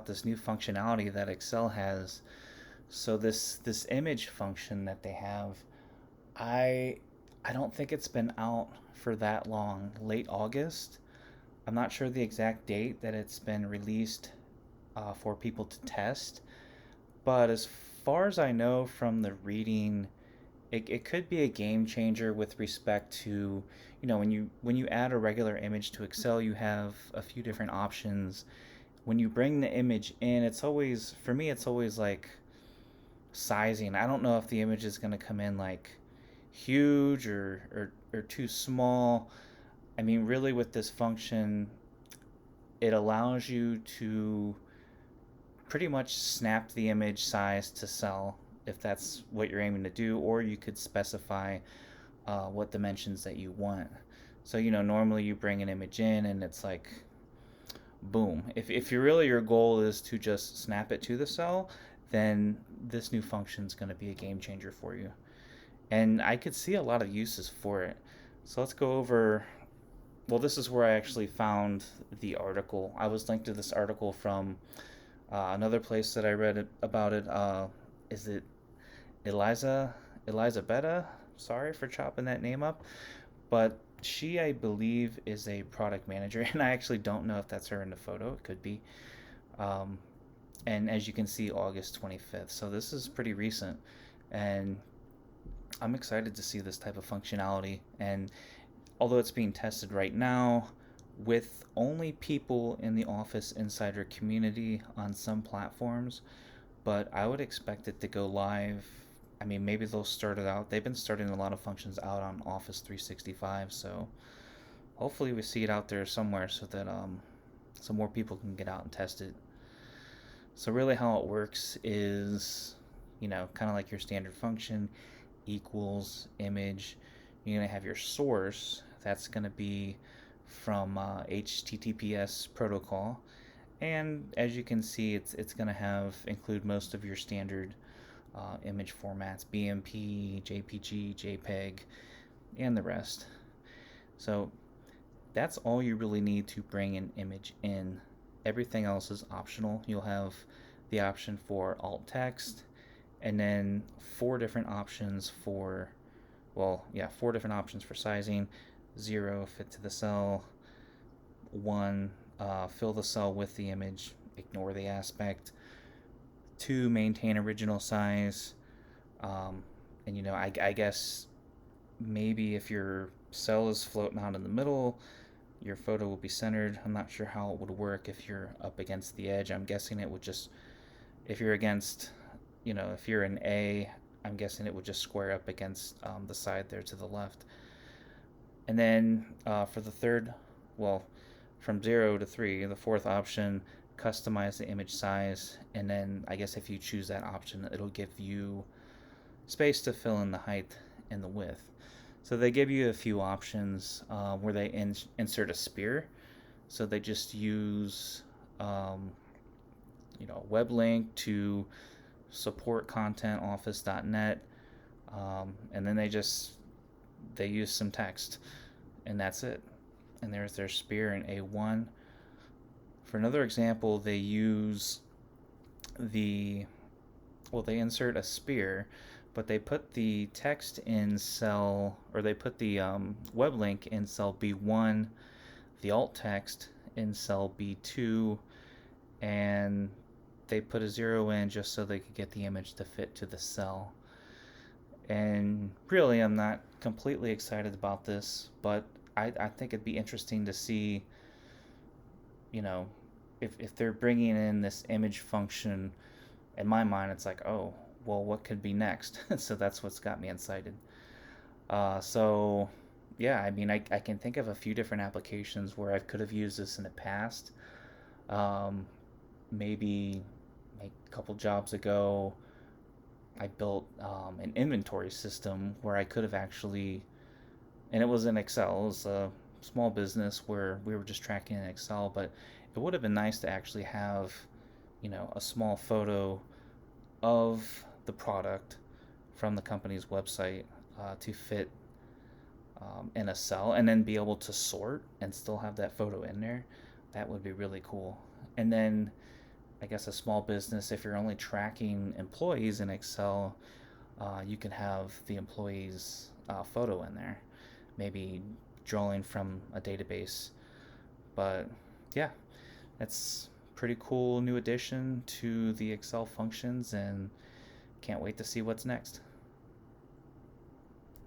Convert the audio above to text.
this new functionality that Excel has. So this image function that they have, I I don't think it's been out for that long. Late August. I'm not sure the exact date that it's been released for people to test, but as far as I know from the reading, it could be a game changer with respect to, when you add a regular image to Excel, you have a few different options. When you bring the image in, it's always, for me, it's always like sizing. I don't know if the image is going to come in like huge or too small. I mean, really, with this function, it allows you to pretty much snap the image size to cell if that's what you're aiming to do, or you could specify what dimensions that you want. So, normally you bring an image in and it's like, boom. If your goal is to just snap it to the cell, then this new function is going to be a game changer for you. And I could see a lot of uses for it. So let's go over. Well, this is where I actually found the article. I was linked to this article from another place that I read about it. Is it Eliza Betta? Sorry for chopping that name up, but she, I believe, is a product manager, and I actually don't know if that's her in the photo. It could be. Um, and as you can see, August 25th. So this is pretty recent, and I'm excited to see this type of functionality. And although it's being tested right now with only people in the Office Insider community on some platforms, but I would expect it to go live. I mean, maybe they'll start it out. They've been starting a lot of functions out on Office 365, so hopefully we see it out there somewhere so that some more people can get out and test it. So really, how it works is, kind of like your standard function equals image. You're gonna have your source. That's gonna be from HTTPS protocol, and as you can see, it's gonna include most of your standard image formats: BMP, JPG, JPEG, and the rest. So that's all you really need to bring an image in. Everything else is optional. You'll have the option for alt text, and then four different options for sizing: 0, fit to the cell; 1, fill the cell with the image, ignore the aspect; 2, maintain original size. And I guess maybe if your cell is floating out in the middle, your photo will be centered. I'm not sure how it would work if you're up against the edge. I'm guessing it would just, if you're against, if you're an A, I'm guessing it would just square up against the side there to the left. And then for the third, well, from 0 to 3, the fourth option, customize the image size. And then I guess if you choose that option, it'll give you space to fill in the height and the width. So they give you a few options where they insert a spear. So they just use a web link to support content office.net, and then they use some text, and that's it. And there's their spear in A1. For another example, they use they insert a spear, but they put the text in cell, or they put the web link in cell B1, the alt text in cell B2, and they put a 0 in just so they could get the image to fit to the cell. And really, I'm not completely excited about this, but I think it'd be interesting to see, if they're bringing in this image function. In my mind, it's like, oh, well, what could be next? So that's what's got me excited. So, yeah, I mean, I can think of a few different applications where I could have used this in the past. Um, Maybe a couple jobs ago, I built an inventory system where I could have actually, and it was in Excel. It was a small business where we were just tracking in Excel, but it would have been nice to actually have, a small photo of the product from the company's website to fit in a cell, and then be able to sort and still have that photo in there. That would be really cool. And then I guess a small business, if you're only tracking employees in Excel, you can have the employee's photo in there, maybe drawing from a database. But yeah, that's pretty cool new addition to the Excel functions, and can't wait to see what's next.